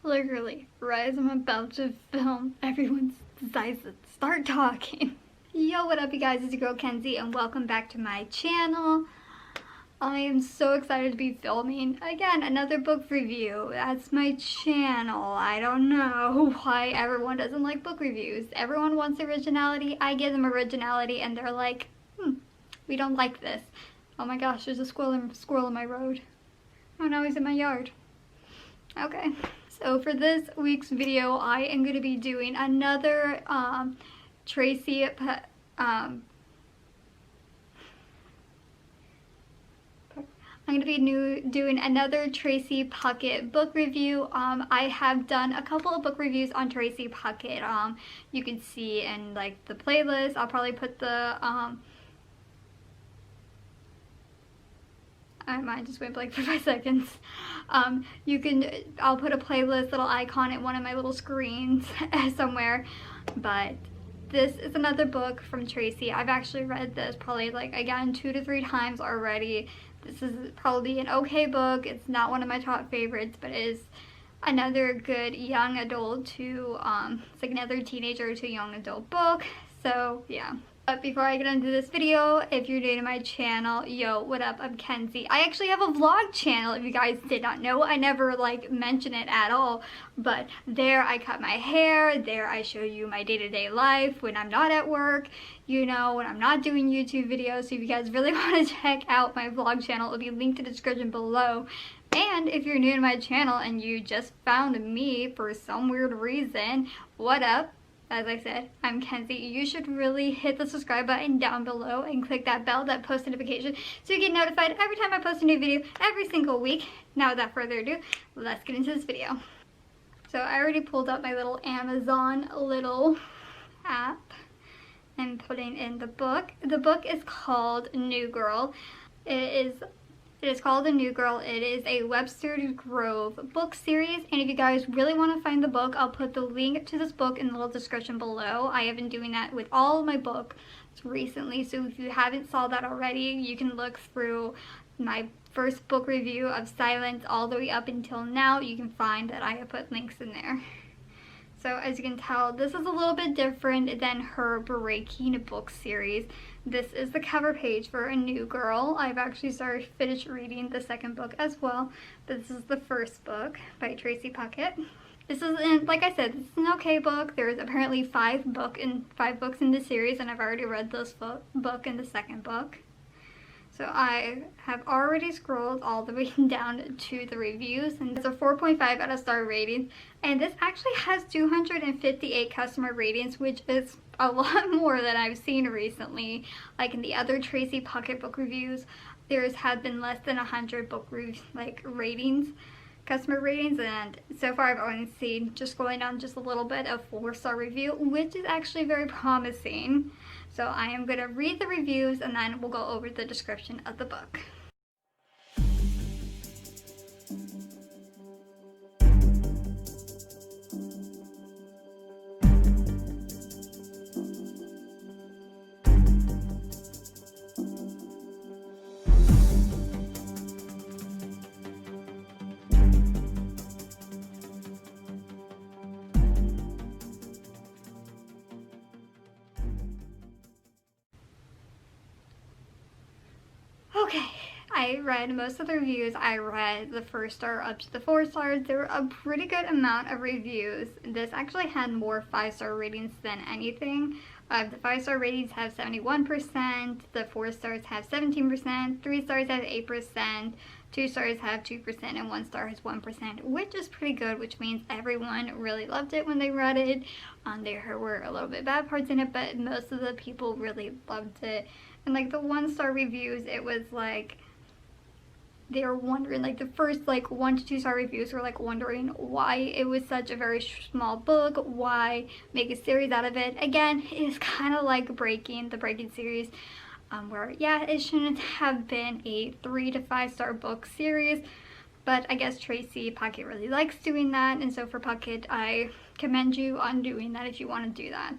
Literally, right as I'm about to film, everyone decides to start talking. Yo, what up you guys, it's your girl Kenzie and welcome back to my channel. I am so excited to be filming, again, another book review. That's my channel. I don't know why everyone doesn't like book reviews. Everyone wants originality. I give them originality and they're like, we don't like this. Oh my gosh, there's a squirrel in my road. Oh, now he's in my yard. Okay. So for this week's video, I am going to be doing another Tracy I'm going to be doing another Tracy Puckett book review. I have done a couple of book reviews on Tracy Puckett. You can see in like the playlist. I'll probably put the my mind just went blank for 5 seconds. I'll put a playlist little icon at one of my little screens somewhere. But this is another book from Tracy. I've actually read this probably like again 2 to 3 times already. This is probably an okay book. It's not one of my top favorites, but it is another good young adult to it's like another teenager to young adult book. So yeah. But before I get into this video, if you're new to my channel, yo, what up, I'm Kenzie. I actually have a vlog channel, if you guys did not know. I never like mention it at all, but there I cut my hair, there I show you my day-to-day life when I'm not at work, you know, when I'm not doing YouTube videos. So if you guys really want to check out my vlog channel, it'll be linked in the description below. And if you're new to my channel and you just found me for some weird reason, what up? As I said, I'm Kenzie. You should really hit the subscribe button down below and click that bell, that post notification, so you get notified every time I post a new video every single week. Now without further ado, let's get into this video. So I already pulled up my little Amazon little app and putting in the book. The book is called New Girl. It is called A New Girl. It is a Webster Grove book series, and if you guys really want to find the book, I'll put the link to this book in the little description below. I have been doing that with all of my books recently, so if you haven't saw that already, you can look through my first book review of Silence all the way up until now. You can find that I have put links in there. So as you can tell, this is a little bit different than her Breaking book series. This is the cover page for A New Girl. I've actually finished reading the second book as well, but this is the first book by Tracy Puckett. This is, like I said, this is an okay book. There's apparently 5 books in the series, and I've already read this book in the second book. So I have already scrolled all the way down to the reviews, and it's a 4.5 out of star rating. And this actually has 258 customer ratings, which is a lot more than I've seen recently. Like in the other Tracy Puckett book reviews, there's had been less than 100 book ratings, customer ratings, and so far I've only seen, just going down just a little bit, a 4-star review, which is actually very promising. So I am going to read the reviews and then we'll go over the description of the book. Okay, I read most of the reviews. I read the 1 star up to the 4 stars. There were a pretty good amount of reviews. This actually had more 5-star ratings than anything. The 5-star ratings have 71%, the 4 stars have 17%, 3 stars have 8%, 2 stars have 2%, and 1 star has 1%, which is pretty good, which means everyone really loved it when they read it. There were a little bit bad parts in it, but most of the people really loved it. And like the 1-star reviews, it was like they were wondering, like the first like 1 to 2 star reviews were like wondering why it was such a very small book, why make a series out of it. Again, it's kind of like the Breaking series, where yeah, it shouldn't have been a 3 to 5 star book series, but I guess Tracy Puckett really likes doing that, and so for Puckett, I commend you on doing that if you want to do that.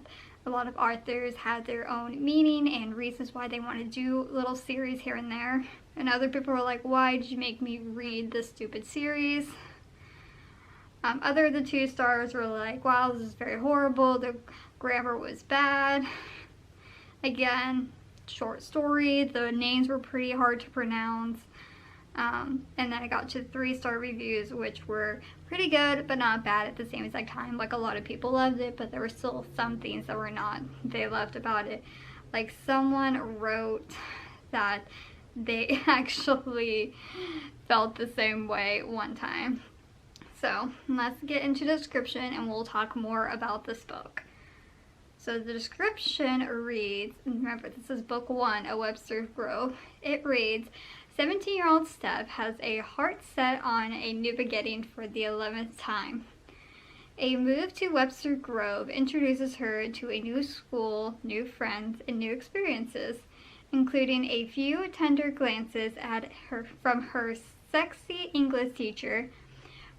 A lot of authors have their own meaning and reasons why they want to do little series here and there. And other people are like, why did you make me read this stupid series? Other the 2 stars were like, wow, this is very horrible, the grammar was bad. Again, short story, the names were pretty hard to pronounce. And then I got to 3-star reviews, which were pretty good, but not bad at the same exact time. Like, a lot of people loved it, but there were still some things that were not, they loved about it. Like, someone wrote that they actually felt the same way one time. So, let's get into the description and we'll talk more about this book. So the description reads, remember this is book 1, A Webster's Grove. It reads, 17-year-old Steph has a heart set on a new beginning for the 11th time. A move to Webster Grove introduces her to a new school, new friends, and new experiences, including a few tender glances at her from her sexy English teacher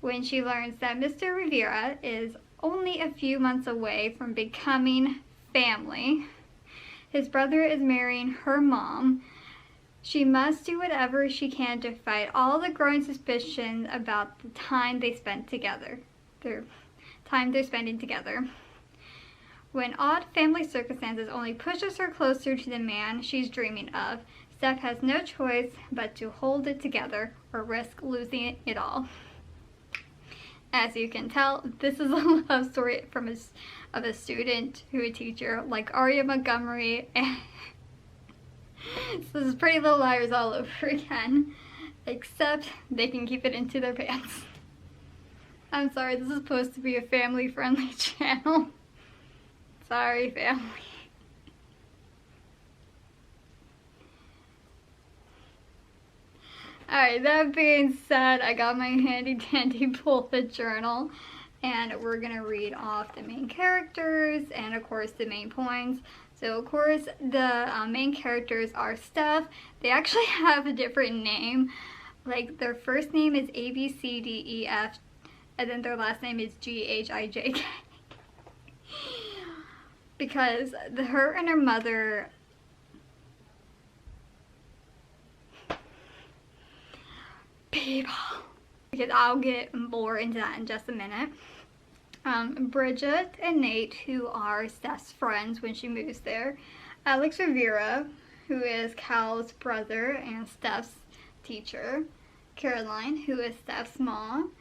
when she learns that Mr. Rivera is only a few months away from becoming family. His brother is marrying her mom. She must do whatever she can to fight all the growing suspicions about the time they spent together. Their time they're spending together. When odd family circumstances only pushes her closer to the man she's dreaming of, Steph has no choice but to hold it together or risk losing it all. As you can tell, this is a love story from of a student to a teacher, like Aria Montgomery. So this is Pretty Little Liars all over again, except they can keep it into their pants. I'm sorry, this is supposed to be a family-friendly channel. Sorry, family. Alright, that being said, I got my handy dandy bullet journal and we're gonna read off the main characters and of course the main points. So of course the main characters are Steph. They actually have a different name. Like their first name is ABCDEF and then their last name is GHIJK. Because her and her mother people. Because I'll get more into that in just a minute. Bridget and Nate, who are Steph's friends when she moves there. Alex Rivera, who is Cal's brother and Steph's teacher. Caroline, who is Steph's mom.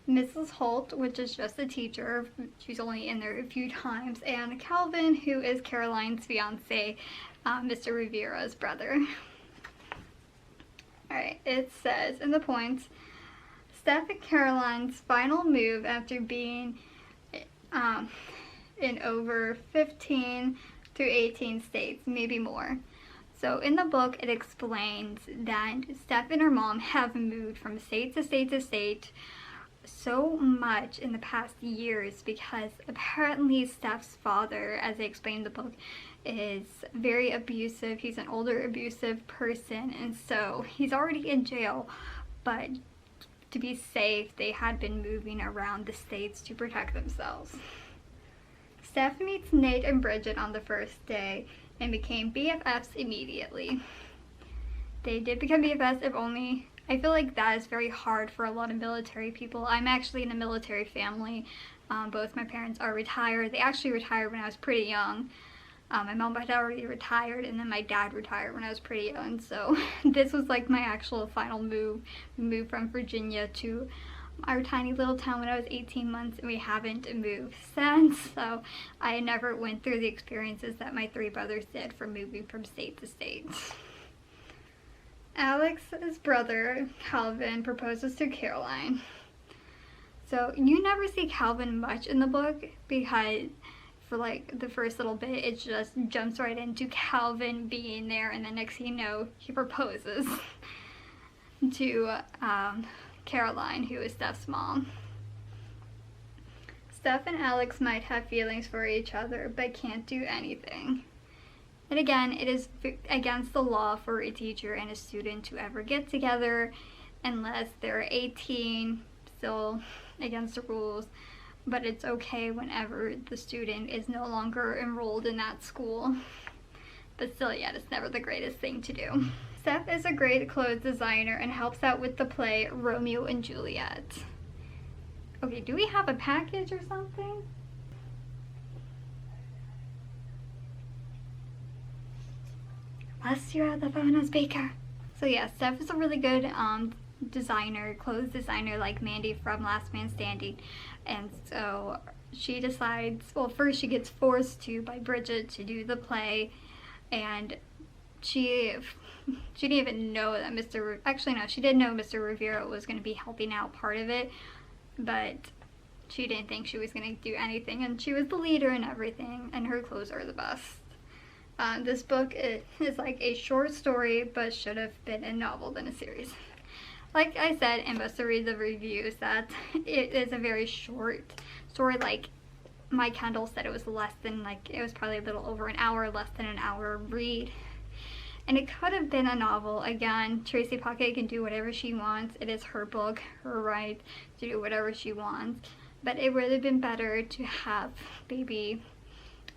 Mrs. Holt, which is just a teacher. She's only in there a few times. And Calvin, who is Caroline's fiance, Mr. Rivera's brother. Alright, it says in the points, Steph and Caroline's final move after being in over 15 through 18 states, maybe more. So in the book, it explains that Steph and her mom have moved from state to state to state so much in the past years because apparently Steph's father, as they explain in the book, is very abusive. He's an older abusive person, and so he's already in jail, but to be safe, they had been moving around the states to protect themselves. Steph meets Nate and Bridget on the first day and became BFFs immediately. They did become BFFs, if only. I feel like that is very hard for a lot of military people. I'm actually in a military family. Both my parents are retired. They actually retired when I was pretty young. My mom had already retired, and then my dad retired when I was pretty young, so this was like my actual final move. We moved from Virginia to our tiny little town when I was 18 months, and we haven't moved since, so I never went through the experiences that my 3 brothers did for moving from state to state. Alex's brother, Calvin, proposes to Caroline. So you never see Calvin much in the book because for like the first little bit, it just jumps right into Calvin being there, and the next thing you know, he proposes to Caroline, who is Steph's mom. Steph and Alex might have feelings for each other, but can't do anything. And again, it is against the law for a teacher and a student to ever get together unless they're 18, still against the rules. But it's okay whenever the student is no longer enrolled in that school. But still, yeah, it's never the greatest thing to do. Steph is a great clothes designer and helps out with the play Romeo and Juliet. Okay, do we have a package or something? Unless you're at the phone speaker. So yeah, Steph is a really good designer, clothes designer, like Mandy from Last Man Standing. And so she decides, well, first she gets forced to by Bridget to do the play, and she didn't even know that actually no, she did know Mr. Rivera was going to be helping out part of it, but she didn't think she was going to do anything, and she was the leader and everything, and her clothes are the best. This book is like a short story, but should have been a novel than a series. Like I said, and must read the reviews, that it is a very short story. Like my Kindle said, it was less than, like, it was probably a little over an hour, less than an hour read. And it could have been a novel. Again, Tracy Pocket can do whatever she wants. It is her book, her right to do whatever she wants. But it would have been better to have maybe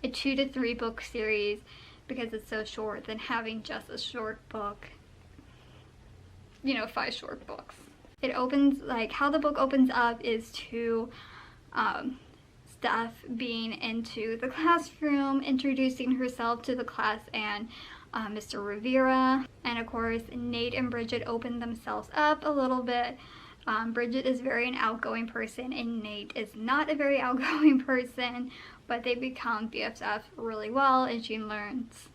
a 2 to 3 book series, because it's so short, than having just a short book, 5 short books. It opens, like, how the book opens up is to Steph being into the classroom, introducing herself to the class and Mr. Rivera, and of course Nate and Bridget open themselves up a little bit. Bridget is very an outgoing person, and Nate is not a very outgoing person, but they become BFF really well, and she learns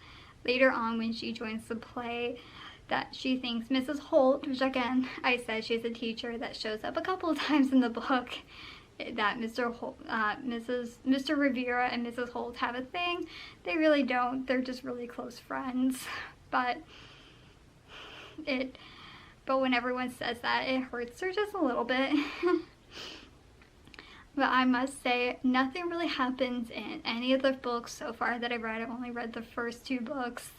later on when she joins the play that she thinks Mrs. Holt, which again, I said she's a teacher that shows up a couple of times in the book, that Mr. Rivera and Mrs. Holt have a thing. They really don't. They're just really close friends. But when everyone says that, it hurts her just a little bit. But I must say, nothing really happens in any of the books so far that I've read. I've only read the first 2 books,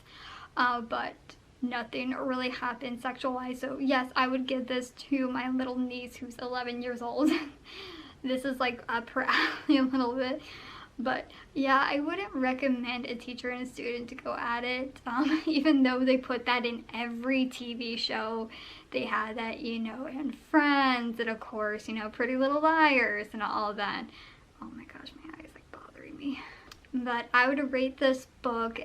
but nothing really happens sexual-wise. So yes, I would give this to my little niece who's 11 years old. This is like up her alley a little bit. But yeah, I wouldn't recommend a teacher and a student to go at it, even though they put that in every TV show. They had that, in Friends, and of course, Pretty Little Liars and all of that. Oh my gosh, my eye is like bothering me. But I would rate this book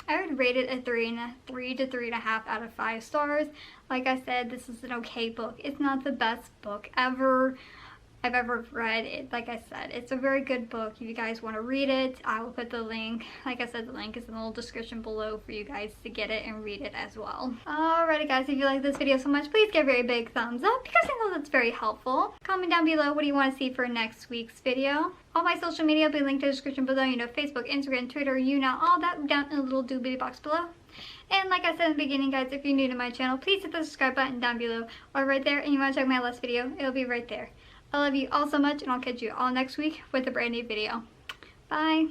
I would rate it a 3 to 3.5 out of 5 stars. Like I said, this is an okay book. It's not the best book I've ever read. It, like I said, it's a very good book. If you guys want to read it, I will put the link. Like I said, the link is in the little description below for you guys to get it and read it as well. Alrighty guys, if you like this video so much, please give it a very big thumbs up, because I know that's very helpful. Comment down below what do you want to see for next week's video. All my social media will be linked in the description below. Facebook, Instagram, Twitter, all that down in the little doobly box below. And like I said in the beginning, guys, if you're new to my channel, please hit the subscribe button down below or right there, and you want to check my last video, it'll be right there. I love you all so much, and I'll catch you all next week with a brand new video. Bye!